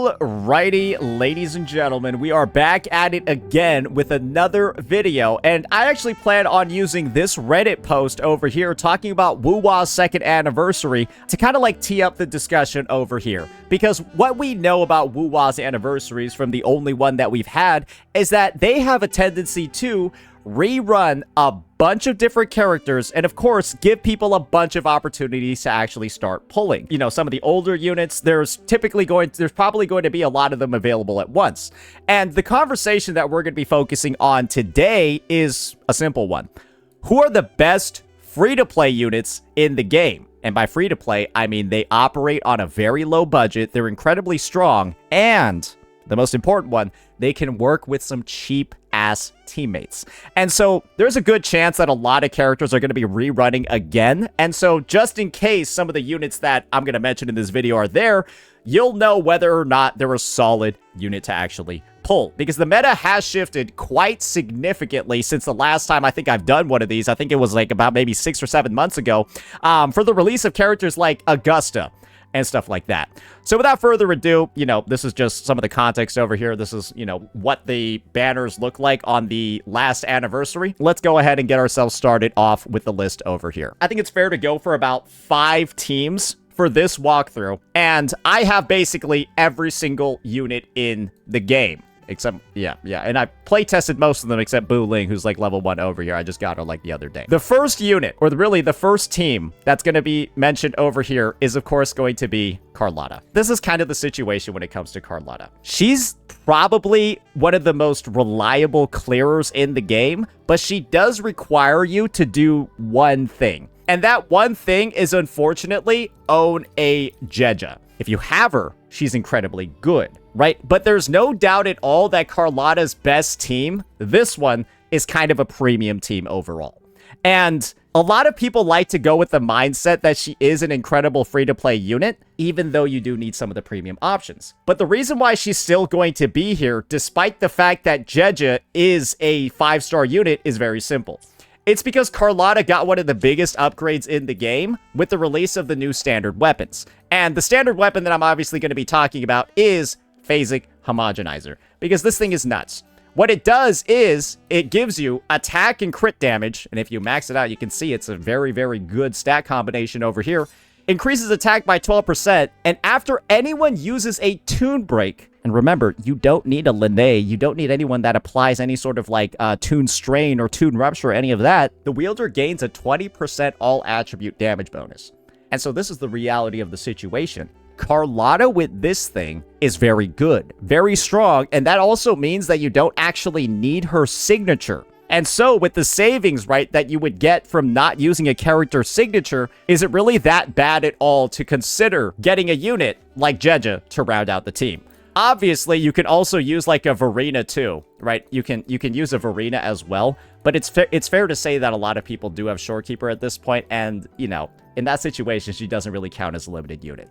Alrighty, ladies and gentlemen, we are back at it again with another video, and I actually plan on using this Reddit post over here talking about Wuwa's 2nd anniversary to kind of like tee up the discussion over here. Because what we know about Wuwa's anniversaries from the only one that we've had is that they have a tendency to rerun a bunch of different characters and of course give people a bunch of opportunities to actually start pulling. You know, some of the older units, there's probably going to be a lot of them available at once. And the conversation that we're going to be focusing on today is a simple one. Who are the best free-to-play units in the game? And by free-to-play, I mean they operate on a very low budget, they're incredibly strong, and the most important one, they can work with some cheap-ass teammates. And so there's a good chance that a lot of characters are going to be rerunning again. And so just in case some of the units that I'm going to mention in this video are there, you'll know whether or not they're a solid unit to actually pull. Because the meta has shifted quite significantly since the last time I think I've done one of these. I think it was like about maybe 6 or 7 months ago for the release of characters like Augusta and stuff like that. So without further ado, you know, this is just some of the context over here. This is, you know, what the banners look like on the last anniversary. Let's go ahead and get ourselves started off with the list over here. I think it's fair to go for about 5 teams for this walkthrough, and I have basically every single unit in the game. Except, yeah, and I play tested most of them except Bu Ling, who's like level 1 over here. I just got her like the other day. The first unit, or really the first team that's going to be mentioned over here is, of course, going to be Carlotta. This is kind of the situation when it comes to Carlotta. She's probably one of the most reliable clearers in the game, but she does require you to do one thing. And that one thing is, unfortunately, own a Jeja. If you have her, she's incredibly good, right? But there's no doubt at all that Carlotta's best team, this one, is kind of a premium team overall. And a lot of people like to go with the mindset that she is an incredible free-to-play unit, even though you do need some of the premium options. But the reason why she's still going to be here, despite the fact that Jeja is a 5-star unit, is very simple. It's because Carlotta got one of the biggest upgrades in the game with the release of the new standard weapons. And the standard weapon that I'm obviously going to be talking about is Phasic Homogenizer, because this thing is nuts. What it does is it gives you attack and crit damage, and if you max it out, you can see it's a very, very good stat combination over here. Increases attack by 12%, and after anyone uses a Tune Break, and remember, you don't need a Linnae, you don't need anyone that applies any sort of like Tune Strain or Tune Rupture or any of that, the wielder gains a 20% all attribute damage bonus. And so this is the reality of the situation. Carlotta with this thing is very good, very strong, and that also means that you don't actually need her signature. And so with the savings, right, that you would get from not using a character signature, is it really that bad at all to consider getting a unit like Jeja to round out the team? Obviously, you can also use like a Verena too, right? You can use a Verena as well, but it's fair to say that a lot of people do have Shorekeeper at this point, and, you know, in that situation, she doesn't really count as a limited unit.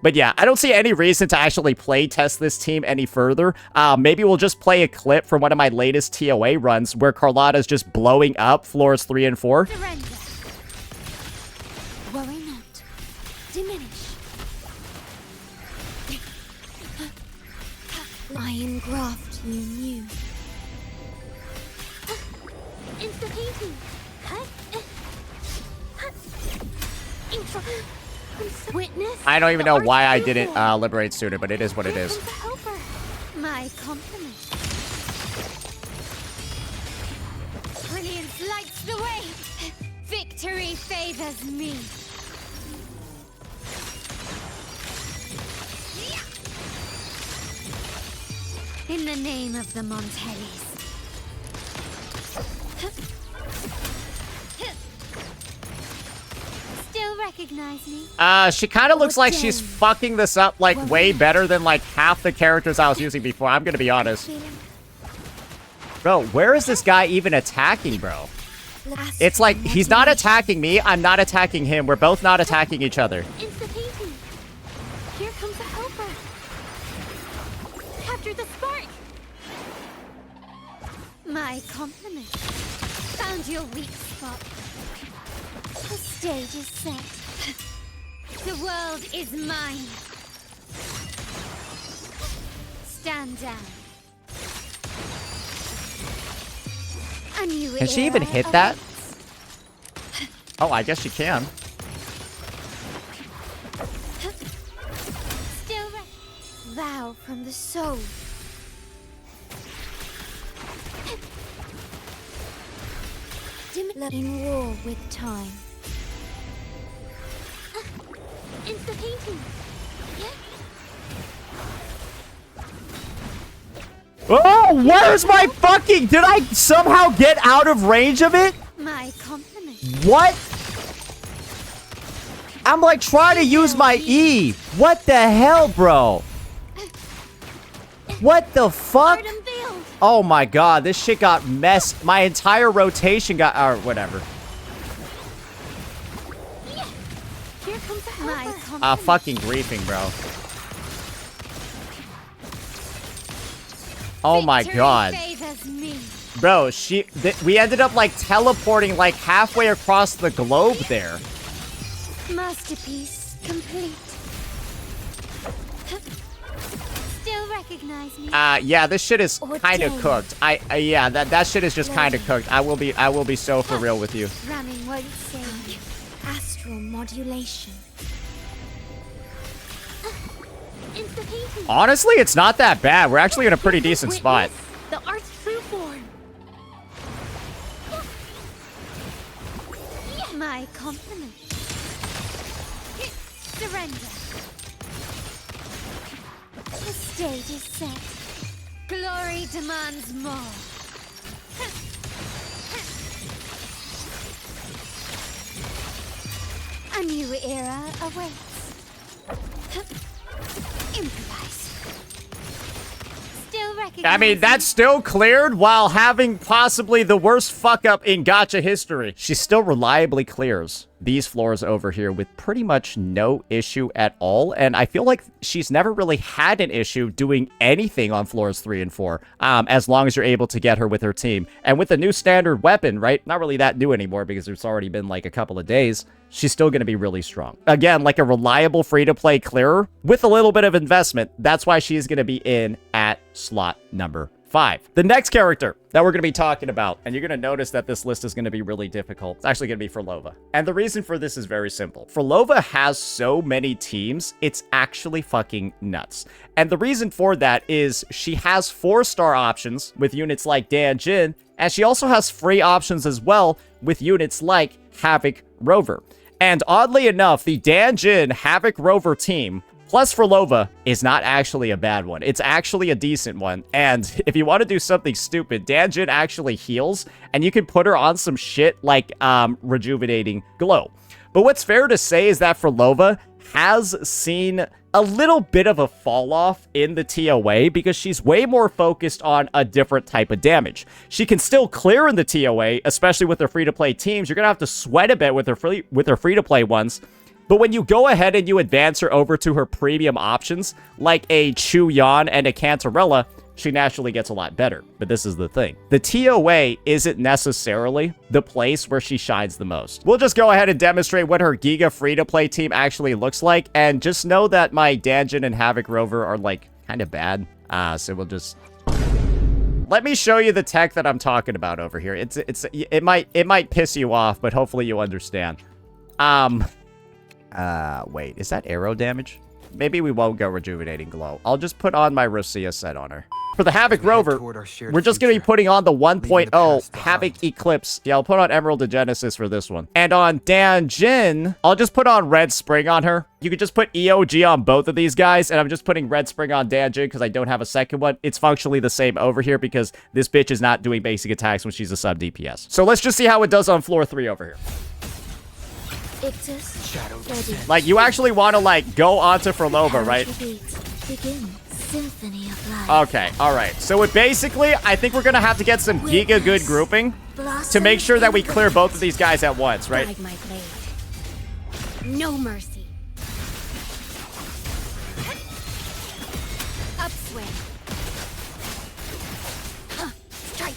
But yeah, I don't see any reason to actually play test this team any further. Maybe we'll just play a clip from one of my latest TOA runs where Carlotta's just blowing up floors 3 and 4. Surrender. Worry not. Diminish. I engraft you new. Insta-painting. Witness. I don't even know why I didn't liberate sooner, but it is what it is. My compliment. Brilliance lights the way. Victory favors me. In the name of the Montellis. Still recognize me? She kind of looks like she's fucking this up, like, way better than, like, half the characters I was using before. I'm gonna be honest. Bro, where is this guy even attacking, bro? It's like, he's not attacking me, I'm not attacking him. We're both not attacking each other. Here comes a helper. Capture the spark. My compliment. Found your weak spot. The stage is set. The world is mine. Stand down. A new Can she even era hit that? awaits. Oh, I guess she can. Still vow from the soul. In war with time. It's the painting. Yeah. Oh, where's my fucking... Did I somehow get out of range of it? My compliment. What? I'm like trying to use my E. What the hell, bro? What the fuck? Art unveiled. Oh my god, this shit got messed. My entire rotation got... Or whatever. Here comes the my compliment. Fucking griefing, bro. Oh my Victory god. favors me. Bro, we ended up like teleporting like halfway across the globe there. Masterpiece complete. Still recognize me. Yeah, this shit is kind of Ordained. cooked. Yeah, that shit is just kind of cooked. I will be so for real with you. Ramming won't save you. Astral modulation. It's the painting. Honestly, it's not that bad. We're actually in a pretty decent spot. The art's true form. My compliment. Surrender. The stage is set. Glory demands more. A new era awaits. Improvise. Still recognize. I mean, that's still cleared while having possibly the worst fuck up in gacha history. She still reliably clears these floors over here with pretty much no issue at all. And I feel like she's never really had an issue doing anything on floors 3 and 4, as long as you're able to get her with her team. And with the new standard weapon, right? Not really that new anymore because it's already been like a couple of days. She's still going to be really strong. Again, like a reliable free-to-play clearer with a little bit of investment. That's why she's going to be in at slot number 5. The next character that we're going to be talking about, and you're going to notice that this list is going to be really difficult. It's actually going to be Phrolova. And the reason for this is very simple. Phrolova has so many teams, it's actually fucking nuts. And the reason for that is she has 4-star options with units like Dan Jin, and she also has free options as well with units like Havoc Rover. And oddly enough, the Dan Jin Havoc Rover team plus Phrolova is not actually a bad one. It's actually a decent one. And if you want to do something stupid, Dan Jin actually heals, and you can put her on some shit like rejuvenating glow. But what's fair to say is that Phrolova has seen a little bit of a fall off in the TOA because she's way more focused on a different type of damage. She can still clear in the TOA, especially with her free-to-play teams. You're going to have to sweat a bit with her free-to-play ones. But when you go ahead and you advance her over to her premium options, like a Chu Yan and a Cantarella, she naturally gets a lot better. But this is the thing. The TOA isn't necessarily the place where she shines the most. We'll just go ahead and demonstrate what her Giga free-to-play team actually looks like, and just know that my Dan Jin and Havoc Rover are, like, kind of bad. So we'll just... Let me show you the tech that I'm talking about over here. It might piss you off, but hopefully you understand. Wait, is that arrow damage? Maybe we won't go rejuvenating glow. I'll just put on my Rosia set on her. For the Havoc Rover, we're just going to be putting on the 1.0 Havoc Eclipse. Yeah, I'll put on Emerald of Genesis for this one. And on Dan Jin, I'll just put on Red Spring on her. You could just put EOG on both of these guys, and I'm just putting Red Spring on Dan Jin because I don't have a second one. It's functionally the same over here because this bitch is not doing basic attacks when she's a sub DPS. So let's just see how it does on floor 3 over here. Like, you actually want to, like, go onto Phrolova, right? Okay, alright. So it basically, I think we're going to have to get some giga good grouping to make sure that we clear both of these guys at once, right? No mercy. Upswing. Strike.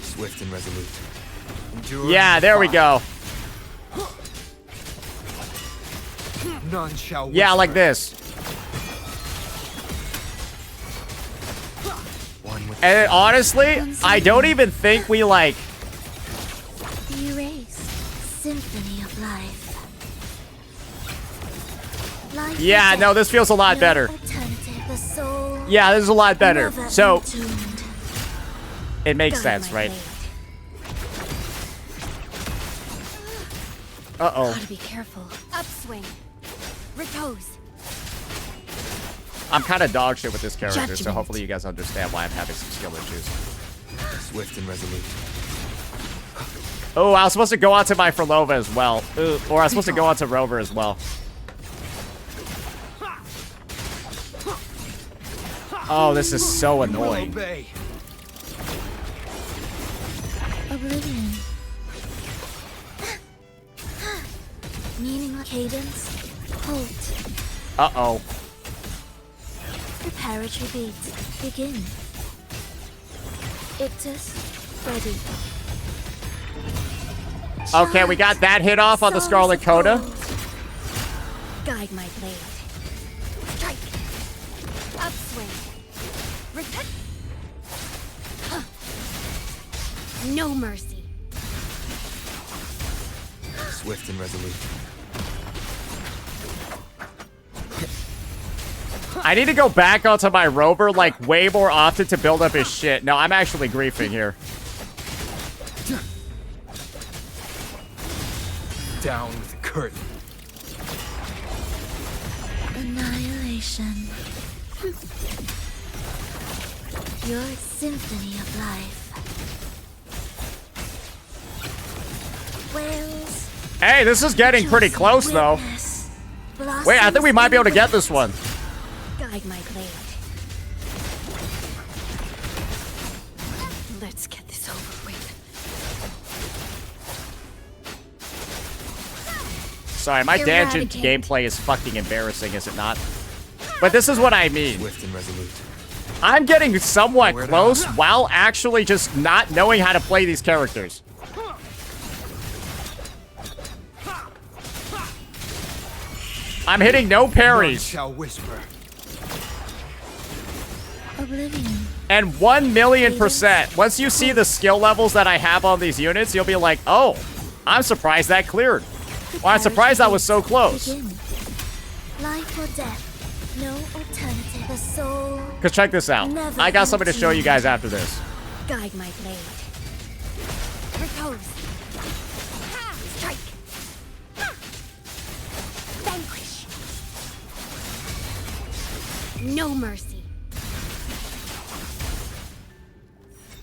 Swift and resolute. Yeah, there we go. None shall Yeah, like this. And honestly, I don't even think we, like... Erase. Symphony of life. Life Yeah, no, this feels a lot no better. alternative. The soul Yeah, this is a lot better. never So, entombed. it makes Guide sense, my right? blade. Uh-oh. Gotta be careful. Upswing. Repose. I'm kind of dog shit with this character, so Judgment. hopefully you guys understand why I'm having some skill issues. Swift and resolute. Oh, I was supposed to go on to my Phrolova as well. Ooh, or I was supposed to go on to Rover as well. Oh, this is so annoying. Obey. Oblivion. Meaningless cadence. Halt. Uh-oh. Preparatory beat. Begin. Ictus. Ready. Okay, we got that hit off on the Scarlet Coda. Guide my blade. Strike. Upswing. Repent. No mercy. Swift and resolute. I need to go back onto my Rover, like, way more often to build up his shit. No, I'm actually griefing here. Down with the curtain. Annihilation. Your symphony of life. Whales. Hey, this is getting pretty close, though. Witness. Wait, I think we might be able to get Blossoms this one. Guide my blade. Let's get this over with. Sorry, my dungeon Eradicate. gameplay is fucking embarrassing, is it not? But this is what I mean. Swift and resolute. I'm getting somewhat Where to- close while actually just not knowing how to play these characters. I'm hitting no None parries. shall whisper. Oblivion. And 1,000,000%. Once you see the skill levels that I have on these units, you'll be like, oh, I'm surprised that cleared. Well, I'm surprised that was so close. Begin. Life or death. No alternative. The soul. Because check this out. Never I got something to show you entombed. guys after this. Guide my blade. Repose. Strike. Vanquish. No mercy.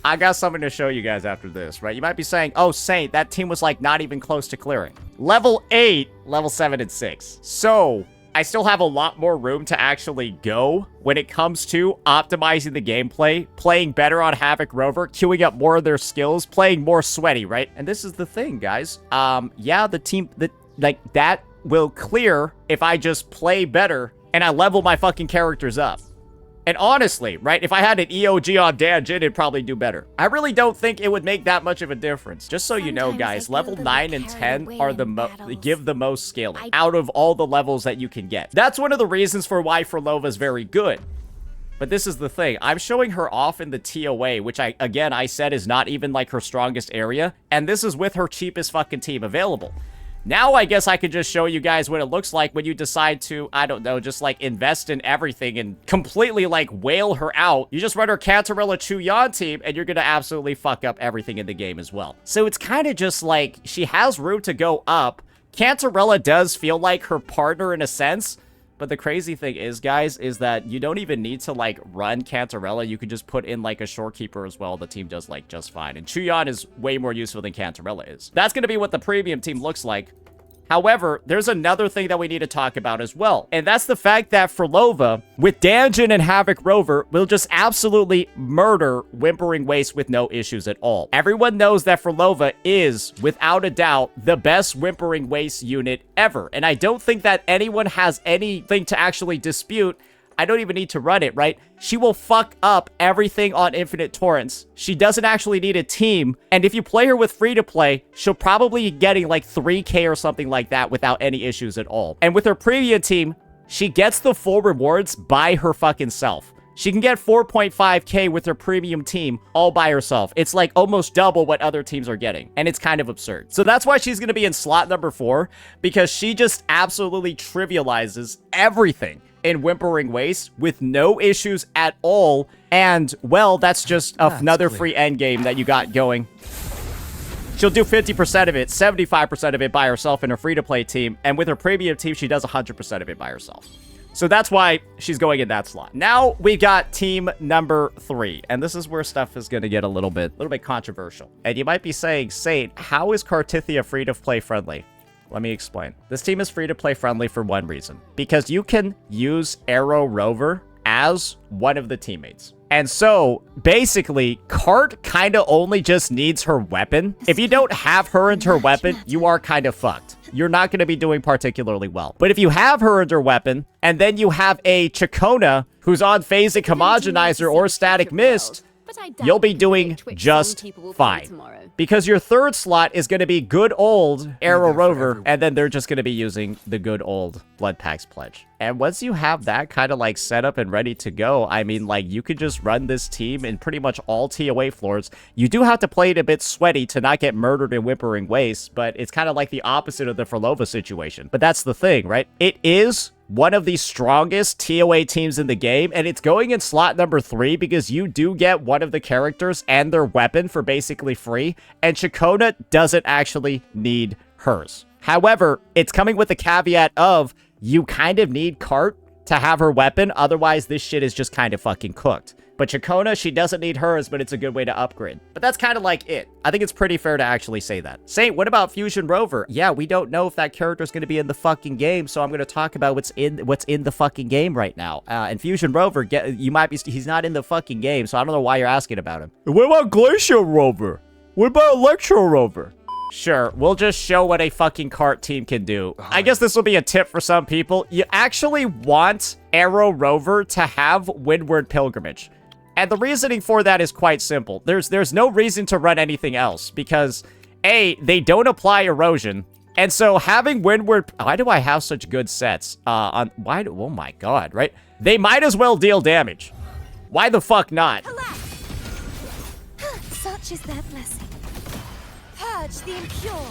I got something to show you guys after this, right? You might be saying, oh, Saint, that team was like not even close to clearing. Level 8, level 7, and 6. So, I still have a lot more room to actually go when it comes to optimizing the gameplay, playing better on Havoc Rover, queuing up more of their skills, playing more sweaty, right? And this is the thing, guys. Yeah, the team, that will clear if I just play better and I level my fucking characters up. And honestly, right, if I had an EOG on Danjin, it'd probably do better. I really don't think it would make that much of a difference. Just so you know, Sometimes guys, I level feel 9 that and I 10 carry are weight the in battles. give the most scaling out of all the levels that you can get. That's one of the reasons for why Phrolova is very good. But this is the thing. I'm showing her off in the TOA, which I said is not even like her strongest area. And this is with her cheapest fucking team available. Now I guess I could just show you guys what it looks like when you decide to, I don't know, just like invest in everything and completely like whale her out. You just run her Cartethyia Chuyan team and you're gonna absolutely fuck up everything in the game as well. So it's kind of just like, she has room to go up. Cartethyia does feel like her partner in a sense. But the crazy thing is, guys, is that you don't even need to, like, run Cartethyia. You could just put in, like, a Shorekeeper as well. The team does, like, just fine. And Chuyan is way more useful than Cartethyia is. That's going to be what the premium team looks like. However, there's another thing that we need to talk about as well. And that's the fact that Phrolova, with Danjin and Havoc Rover, will just absolutely murder Wuthering Waves with no issues at all. Everyone knows that Phrolova is, without a doubt, the best Wuthering Waves unit ever. And I don't think that anyone has anything to actually dispute. I don't even need to run it, right? She will fuck up everything on Infinite Torrents. She doesn't actually need a team. And if you play her with free-to-play, she'll probably be getting like 3K or something like that without any issues at all. And with her premium team, she gets the full rewards by her fucking self. She can get 4.5k with her premium team all by herself. It's like almost double what other teams are getting, and it's kind of absurd. So that's why she's going to be in slot number 4, because she just absolutely trivializes everything in Wuthering Waves with no issues at all. And, well, that's just another free endgame that you got going. She'll do 50% of it, 75% of it by herself in her free-to-play team, and with her premium team, she does 100% of it by herself. So that's why she's going in that slot. Now we got team number 3, and this is where stuff is going to get a little bit controversial. And you might be saying, Saint, how is Cartethyia free-to-play friendly? Let me explain. This team is free-to-play friendly for one reason, because you can use Arrow Rover as one of the teammates. And so, basically, Cart kind of only just needs her weapon. If you don't have her and her weapon, you are kind of fucked. You're not going to be doing particularly well. But if you have her and her weapon, and then you have a Chacona who's on Phasic Homogenizer or Static Mist, you'll be doing just fine. Because your third slot is going to be good old Arrow Rover, and then they're just going to be using the good old Blood Pack's Pledge. And once you have that kind of like set up and ready to go, I mean, like, you could just run this team in pretty much all TOA floors. You do have to play it a bit sweaty to not get murdered in Wuthering Waves, but it's kind of like the opposite of the Phrolova situation. But that's the thing, right? It is one of the strongest TOA teams in the game, and it's going in slot number 3 because you do get one of the characters and their weapon for basically free, and Chacona doesn't actually need hers. However, it's coming with the caveat of you kind of need Cart to have her weapon, otherwise this shit is just kind of fucking cooked. But Chacona, she doesn't need hers, but it's a good way to upgrade. But that's kind of like it. I think it's pretty fair to actually say that. Saint, what about Fusion Rover? Yeah, we don't know if that character is going to be in the fucking game, so I'm going to talk about what's in the fucking game right now. And Fusion Rover, he's not in the fucking game, so I don't know why you're asking about him. What about Glacial Rover? What about Electro Rover? Sure, we'll just show what a fucking Cart team can do. I guess this will be a tip for some people. You actually want Arrow Rover to have Windward Pilgrimage. And the reasoning for that is quite simple. There's no reason to run anything else because, A, they don't apply erosion. And so having Windward... Why do I have such good sets? Oh my god, right? They might as well deal damage. Why the fuck not? Such is their blessing. Purge the impure.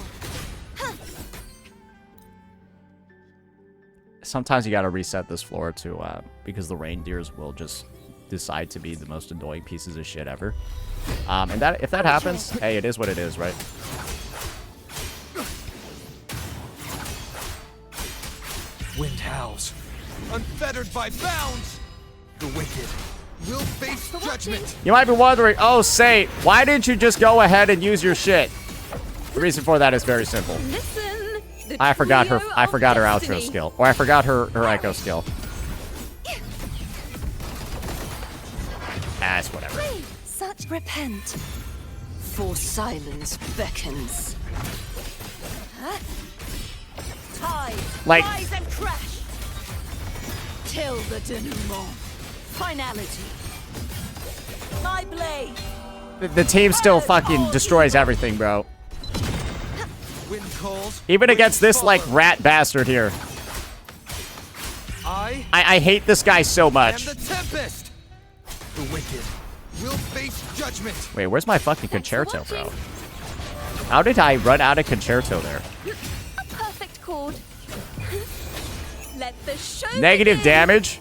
Sometimes you gotta reset this floor to, because the reindeers will just decide to be the most annoying pieces of shit ever. And if that happens, hey, it is what it is, right? Wind howls, unfettered by bounds. The wicked will face judgment. You might be wondering, oh, Saint, why didn't you just go ahead and use your shit? The reason for that is very simple. Listen, I forgot her outro skill, or I forgot her echo skill. It's whatever. Such repent. For silence beckons. Tide, like, rise and crash. Till the denouement. Finality. My blade. The team still fucking destroys everything, bro. Wind calls, Even against this, like, rat bastard here. I hate this guy so much. And the tempest. The wicked will face judgment. Wait, where's my fucking concerto, bro? How did I run out of concerto there? A perfect chord. Let the show Negative begin. damage?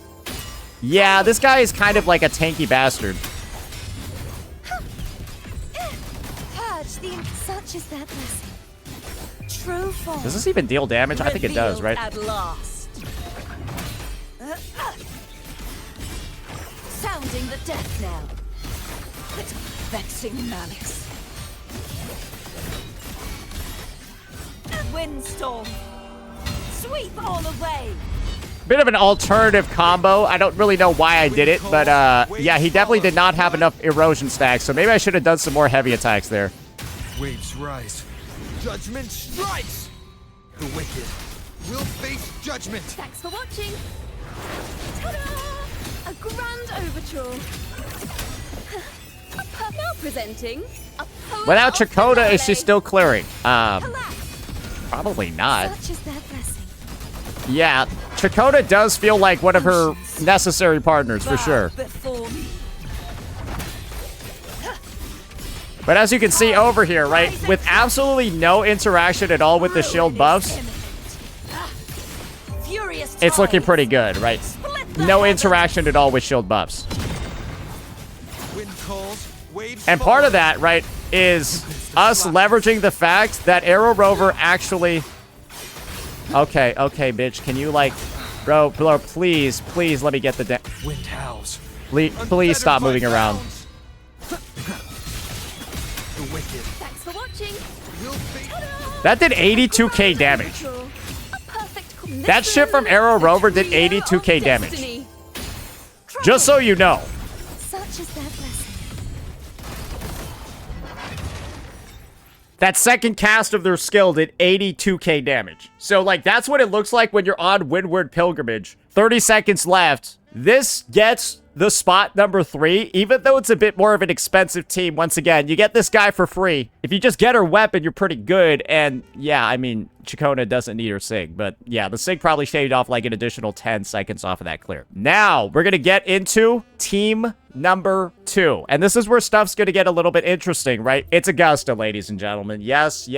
Yeah, this guy is kind of like a tanky bastard. Purge the such is their blessing. True form. Does this even deal damage? I think it does, right? At last. Sounding the death knell. With vexing malice. Windstorm. Sweep all away. Bit of an alternative combo. I don't really know why I did it, but yeah, he definitely did not have enough erosion stacks, so maybe I should have done some more heavy attacks there. Waves rise. Judgment strikes. The wicked will face judgment. Thanks for watching. Ta-da! A grand overture. Now presenting a poem Without of Chacona, is she Phrolova. still clearing? Collapse. Probably not. Such is their blessing. Yeah, Chacona does feel like one of her necessary partners, for Bow sure. Before But as you can see over here, right, with absolutely no interaction at all with the shield buffs, it's looking pretty good, right? No interaction at all with shield buffs. And part of that, right, is us leveraging the fact that Arrow Rover actually... Okay, bitch, can you, like... Bro, please let me get the... Wind howls. Please stop moving around. The wicked. Thanks for watching. That did 82k damage. A perfect That shit from Arrow Rover did 82k damage. Just so you know. Such is their blessing. That second cast of their skill did 82k damage. So, like, that's what it looks like when you're on Windward Pilgrimage. 30 seconds left. This gets the spot number 3, even though it's a bit more of an expensive team. Once again, you get this guy for free. If you just get her weapon, you're pretty good. And, yeah, I mean, Chacona doesn't need her SIG. But, yeah, the SIG probably shaved off, like, an additional 10 seconds off of that clear. Now, we're going to get into team number 2. And this is where stuff's going to get a little bit interesting, right? It's Augusta, ladies and gentlemen. Yes.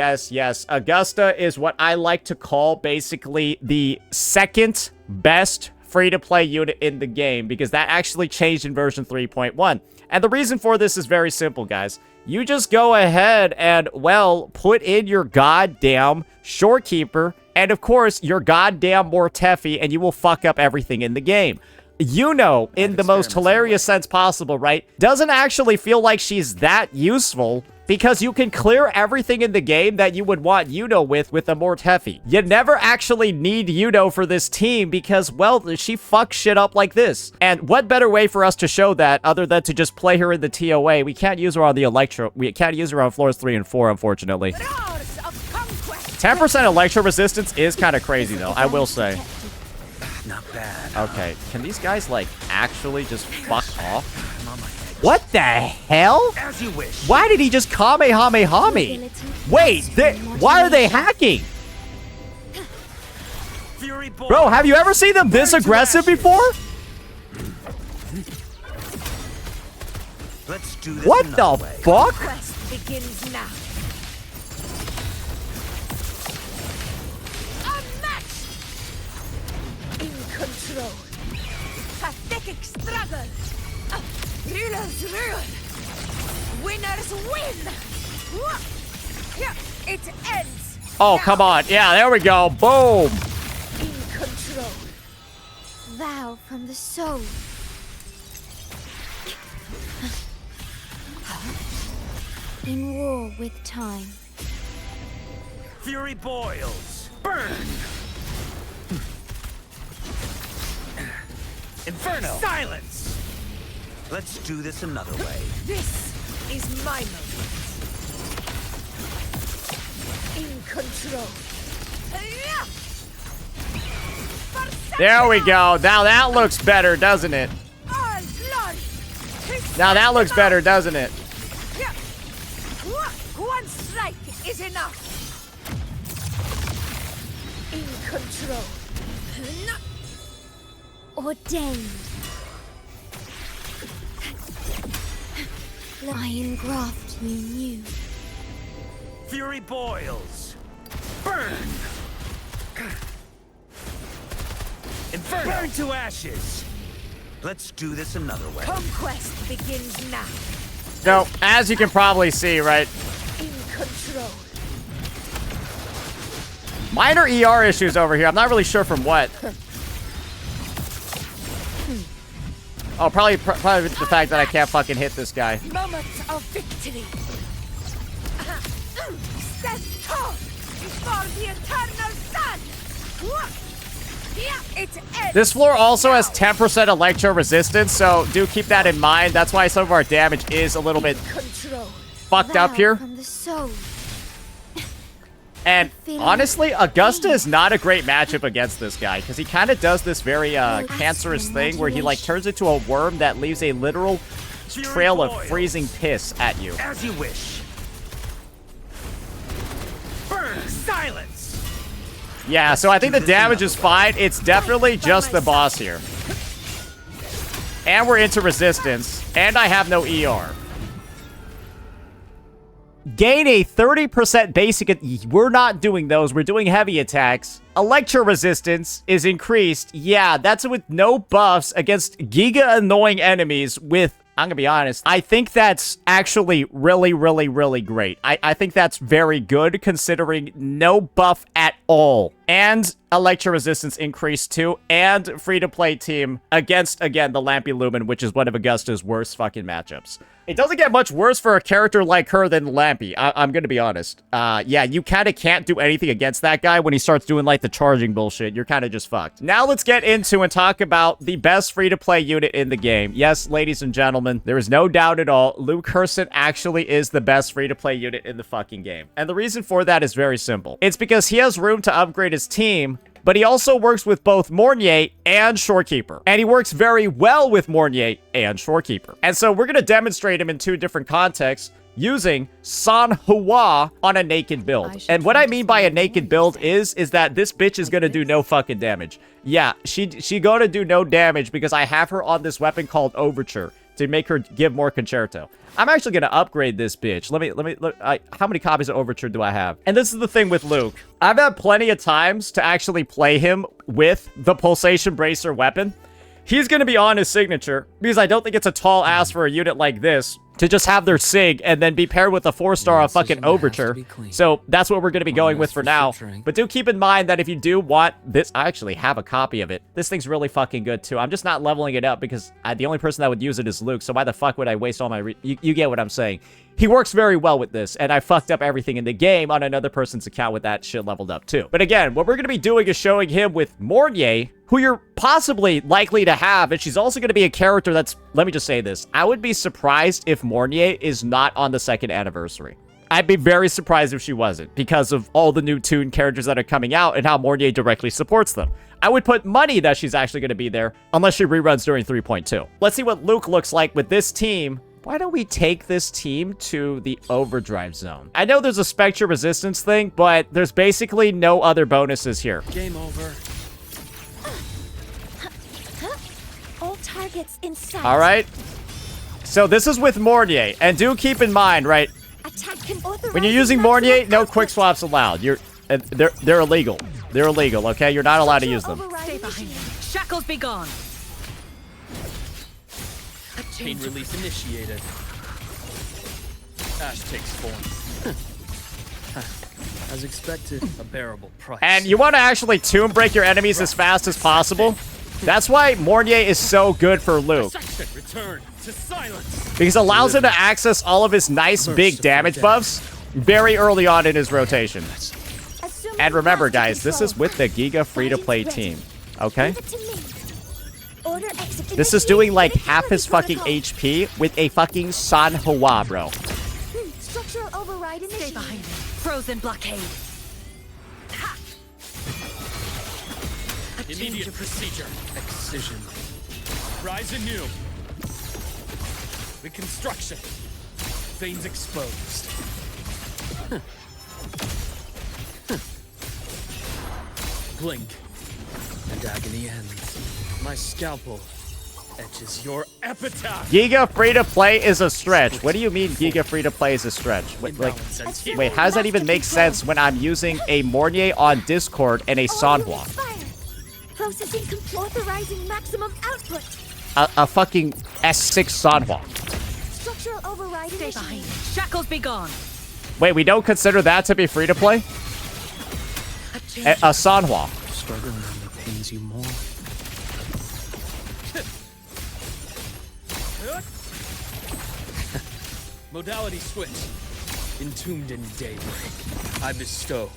Augusta is what I like to call basically the second best free-to-play unit in the game, because that actually changed in version 3.1. And the reason for this is very simple, guys. You just go ahead and, well, put in your goddamn Shorekeeper and, of course, your goddamn Mortefi, and you will fuck up everything in the game. Yuno, in the most hilarious sense possible, right, doesn't actually feel like she's that useful, because you can clear everything in the game that you would want Yuno with a Mortefi. You never actually need Yuno for this team because, well, she fucks shit up like this. And what better way for us to show that other than to just play her in the TOA? We can't use her on the Electro. We can't use her on floors 3 and 4, unfortunately. 10% Electro resistance is kind of crazy, though, I will say. Not bad. Okay, can these guys, like, actually just fuck off? What the hell? As you wish. Why did he just Kamehameha me? Wait, why are they hacking? Fury Boy. Bro, have you ever seen them this aggressive before? Let's do this. What the fuck? Quest begins now. Unmatched. In control. Pathetic struggle. Rulers rule. Winners win. It ends. Oh, come on. Yeah, there we go. Boom. In control. Vow from the soul. In war with time. Fury boils. Burn. Inferno. Silence. Let's do this another way. This is my moment. In control. There we go. Now that looks better, doesn't it? All glory. Now that looks better, doesn't it? One strike is enough. In control. Ordained. I engraft you new. Fury boils. Burn. Inferno. Burn to ashes. Let's do this another way. Conquest begins now. So, as you can probably see, right? In control. Minor ER issues over here. I'm not really sure from what. Oh, probably the fact that I can't fucking hit this guy. Moment of victory. Stand tall before the eternal sun. It ends. This floor also has 10% electro resistance, so do keep that in mind. That's why some of our damage is a little bit Control. fucked up here. From the soul. And honestly, Augusta is not a great matchup against this guy, because he kind of does this very cancerous thing where he like turns into a worm that leaves a literal trail of freezing piss at you. As you wish. Burn. Silence. Yeah, so I think the damage is fine. It's definitely just the boss here. And we're into resistance, and I have no ER. Gain a 30% basic... We're not doing those. We're doing heavy attacks. Electro resistance is increased. Yeah, that's with no buffs against giga annoying enemies with... I'm gonna be honest. I think that's actually really, really, really great. I think that's very good considering no buff at all. And electro resistance increased too. And free-to-play team against, again, the Lampy Lumen, which is one of Augusta's worst fucking matchups. It doesn't get much worse for a character like her than Lampy. I'm gonna be honest. Yeah, you kind of can't do anything against that guy when he starts doing, like, the charging bullshit. You're kind of just fucked. Now let's get into and talk about the best free-to-play unit in the game. Yes, ladies and gentlemen, there is no doubt at all. Luuk Herssen actually is the best free-to-play unit in the fucking game. And the reason for that is very simple. It's because he has room to upgrade his team, but he also works with both Mornier and Shorekeeper. And he works very well with Mornier and Shorekeeper. And so we're going to demonstrate him in two different contexts using San Hua on a naked build. And what I mean by a naked build is that this bitch is going to do no fucking damage. Yeah, she going to do no damage because I have her on this weapon called Overture to make her give more concerto. I'm actually gonna upgrade this bitch. Let me look. How many copies of Overture do I have? And this is the thing with Luuk. I've had plenty of times to actually play him with the Pulsation Bracer weapon. He's gonna be on his signature because I don't think it's a tall ass for a unit like this to just have their sig and then be paired with a 4-star of fucking Overture. So that's what we're going to be going with for now. But do keep in mind that if you do want this, I actually have a copy of it. This thing's really fucking good too. I'm just not leveling it up because the only person that would use it is Luuk. So why the fuck would I waste all my... You get what I'm saying. He works very well with this, and I fucked up everything in the game on another person's account with that shit leveled up too. But again, what we're going to be doing is showing him with Mornier, who you're possibly likely to have, and she's also going to be a character that's... Let me just say this. I would be surprised if Mornier is not on the 2nd anniversary. I'd be very surprised if she wasn't, because of all the new Toon characters that are coming out and how Mornier directly supports them. I would put money that she's actually going to be there, unless she reruns during 3.2. Let's see what Luuk looks like with this team. Why don't we take this team to the overdrive zone? I know there's a Spectre resistance thing, but there's basically no other bonuses here. Game over. All targets in sight. All right. So this is with Mornier, and do keep in mind, right? When you're using Mornier, no quick swaps allowed. They're illegal. They're illegal. Okay, you're not allowed to use them. Stay behind me. Shackles be gone. Chain release initiated. Ash takes form. As expected, a bearable price. And you want to actually tomb break your enemies as fast as possible. That's why Mornier is so good for Luuk. Return to silence. Because it allows him to access all of his nice big damage buffs very early on in his rotation. And remember, guys, this is with the Giga free-to-play team. Okay? This is doing like half his fucking HP with a fucking San Hua, bro. Structural override initiated. Stay behind me. Frozen blockade. Immediate procedure. Excision. Rise anew. Reconstruction. Veins exposed. Blink. And agony ends. My scalpel etches your epitaph. Giga free-to-play is a stretch. What do you mean Giga free-to-play is a stretch? Wait, how does that even make sense when I'm using a Mornier on Discord and a San Hua? Processing authorizing maximum output. A fucking S6 San Hua. Structural override. Stay behind me. Shackles be gone. Wait, we don't consider that to be free-to-play? A San Hua. Struggling only pains you more. Modality switch. Entombed in daybreak. I bestow.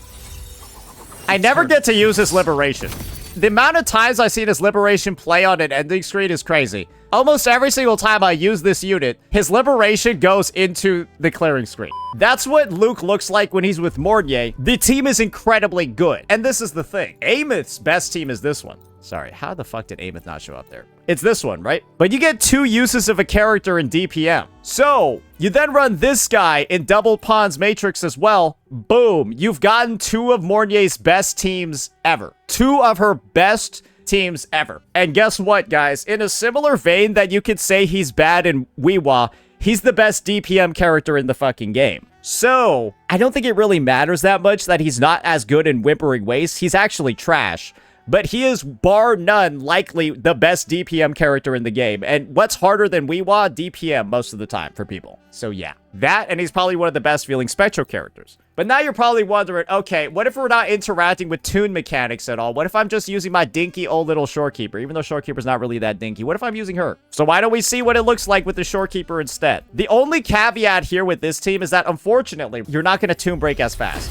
I never get to use his liberation. The amount of times I've seen his liberation play on an ending screen is crazy. Almost every single time I use this unit, his liberation goes into the clearing screen. That's what Luuk looks like when he's with Mornier. The team is incredibly good. And this is the thing. Ameth's best team is this one. Sorry, how the fuck did Ameth not show up there? It's this one, right? But you get 2 uses of a character in DPM. So, you then run this guy in Double Pawns Matrix as well. Boom. You've gotten 2 of Mornier's best teams ever. 2 of her best teams ever. And guess what, guys? In a similar vein that you could say he's bad in Weewa, he's the best DPM character in the fucking game. So, I don't think it really matters that much that he's not as good in Wuthering Waves. He's actually trash. But he is, bar none, likely the best DPM character in the game. And what's harder than Weewa? DPM most of the time for people. So yeah, that, and he's probably one of the best feeling Spectral characters. But now you're probably wondering, okay, what if we're not interacting with tune mechanics at all? What if I'm just using my dinky old little Shorekeeper? Even though Shorekeeper's not really that dinky. What if I'm using her? So why don't we see what it looks like with the Shorekeeper instead? The only caveat here with this team is that, unfortunately, you're not going to tune break as fast.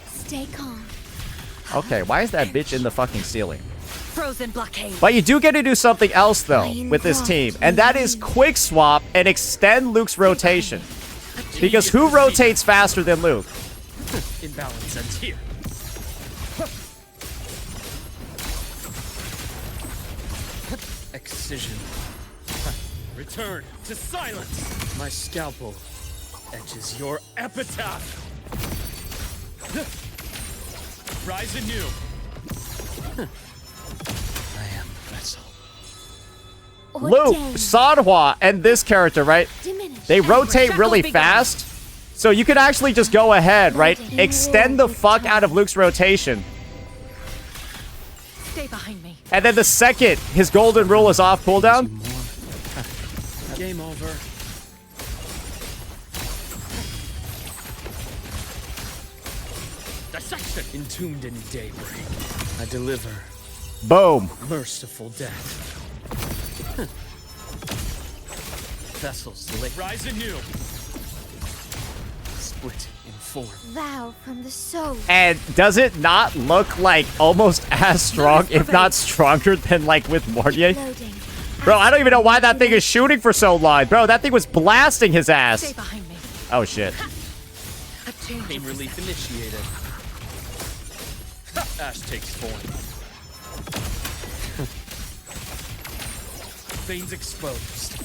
Stay calm. Okay, why is that bitch in the fucking ceiling? Frozen blockade. But you do get to do something else, though, with this team. And that is quick swap and extend Luke's rotation. Because who rotates faster than Luke? Imbalance ends here. Excision. Return to silence. My scalpel etches your epitaph. Rise anew. I am the vessel. Luke, Sanhua, and this character, right? They rotate really fast. So you can actually just go ahead, right? Extend the fuck out of Luke's rotation. Stay behind me. And then the second his golden rule is off cooldown. Game over. Dissection. Entombed in daybreak. I deliver. Boom. Merciful death. Vessels lit. Rise anew. Split in four. Vow from the soul. And does it not look like almost as strong, if not stronger than like with Mortier? Loading. Bro, I don't even know why that thing is shooting for so long. Bro, that thing was blasting his Stay ass. behind me. Oh, shit. A change. Pain relief initiated. Ash takes form. Veins exposed.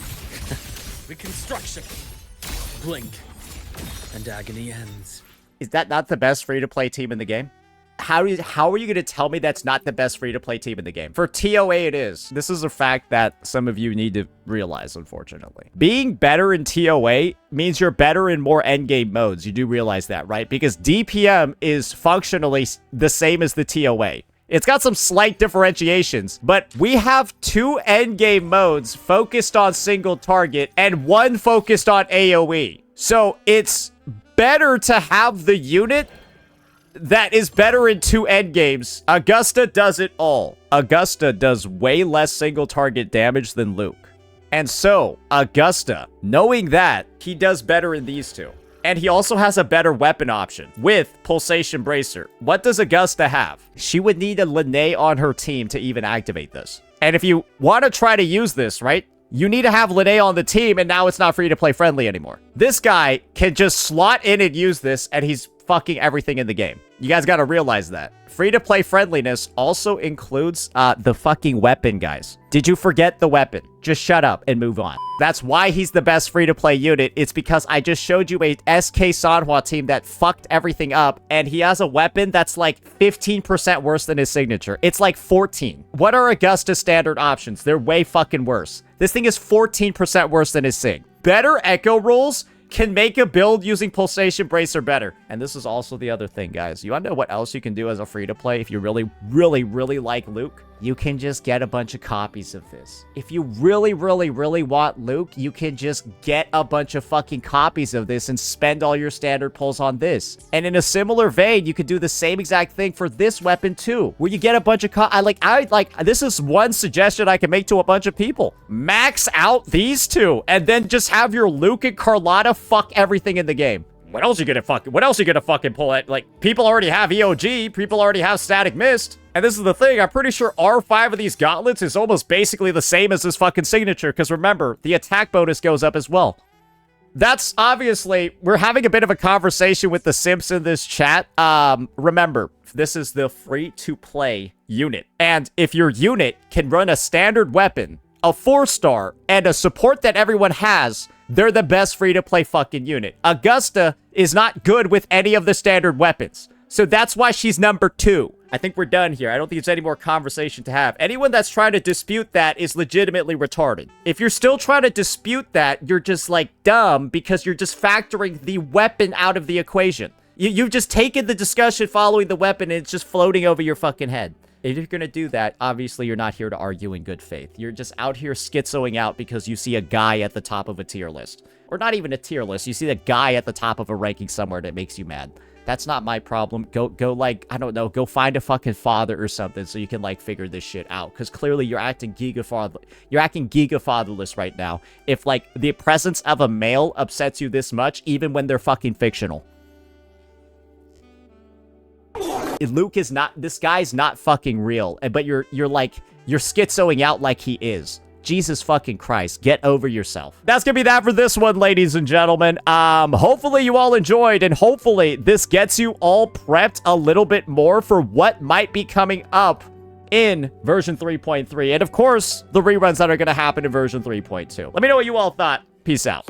Reconstruction. Blink. And agony ends. Is that not the best free-to-play team in the game? How are you going to tell me that's not the best free-to-play team in the game? For TOA, it is. This is a fact that some of you need to realize, unfortunately. Being better in TOA means you're better in more endgame modes. You do realize that, right? Because DPM is functionally the same as the TOA. It's got some slight differentiations, but we have 2 endgame modes focused on single target and 1 focused on AoE. So it's better to have the unit that is better in 2 endgames. Augusta does it all. Augusta does way less single target damage than Luke. And so, Augusta, knowing that, he does better in these 2. And he also has a better weapon option with Pulsation Bracer. What does Augusta have? She would need a Linné on her team to even activate this. And if you want to try to use this, right? You need to have Linné on the team, and now it's not free to play friendly anymore. This guy can just slot in and use this, and he's fucking everything in the game. You guys got to realize that. Free-to-play friendliness also includes the fucking weapon, guys. Did you forget the weapon? Just shut up and move on. That's why he's the best free-to-play unit. It's because I just showed you a SK Sanhua team that fucked everything up, and he has a weapon that's like 15% worse than his signature. It's like 14. What are Augusta's standard options? They're way fucking worse. This thing is 14% worse than his sig. Better echo rolls can make a build using Pulsation Bracer better. And this is also the other thing, guys. You want to know what else you can do as a free-to-play if you really, really, really like Luke? You can just get a bunch of copies of this. If you really, really, really want Luke, you can just get a bunch of fucking copies of this and spend all your standard pulls on this. And in a similar vein, you could do the same exact thing for this weapon too, where you get a bunch of this is one suggestion I can make to a bunch of people. Max out these 2 and then just have your Luke and Carlotta fuck everything in the game. What else are you gonna fucking pull at? Like, people already have EOG, people already have Static Mist. And this is the thing, I'm pretty sure R5 of these gauntlets is almost basically the same as this fucking signature, because remember, the attack bonus goes up as well. That's obviously, we're having a bit of a conversation with the simps in this chat. Remember, this is the free-to-play unit. And if your unit can run a standard weapon, a 4-star, and a support that everyone has, they're the best free-to-play fucking unit. Augusta is not good with any of the standard weapons. So that's why she's number 2. I think we're done here. I don't think there's any more conversation to have. Anyone that's trying to dispute that is legitimately retarded. If you're still trying to dispute that, you're just, like, dumb because you're just factoring the weapon out of the equation. You've just taken the discussion following the weapon and it's just floating over your fucking head. If you're gonna do that, obviously you're not here to argue in good faith. You're just out here schizoing out because you see a guy at the top of a tier list. Or not even a tier list. You see a guy at the top of a ranking somewhere that makes you mad. That's not my problem. Go like, I don't know, go find a fucking father or something so you can, like, figure this shit out. Because clearly you're acting gigafatherless right now. If, like, the presence of a male upsets you this much, even when they're fucking fictional. Luke is not, this guy's not fucking real. But you're schizoing out like he is. Jesus fucking Christ, get over yourself. That's gonna be that for this one, ladies and gentlemen. Hopefully you all enjoyed, and hopefully this gets you all prepped a little bit more for what might be coming up in version 3.3. And of course, the reruns that are gonna happen in version 3.2. Let me know what you all thought. Peace out.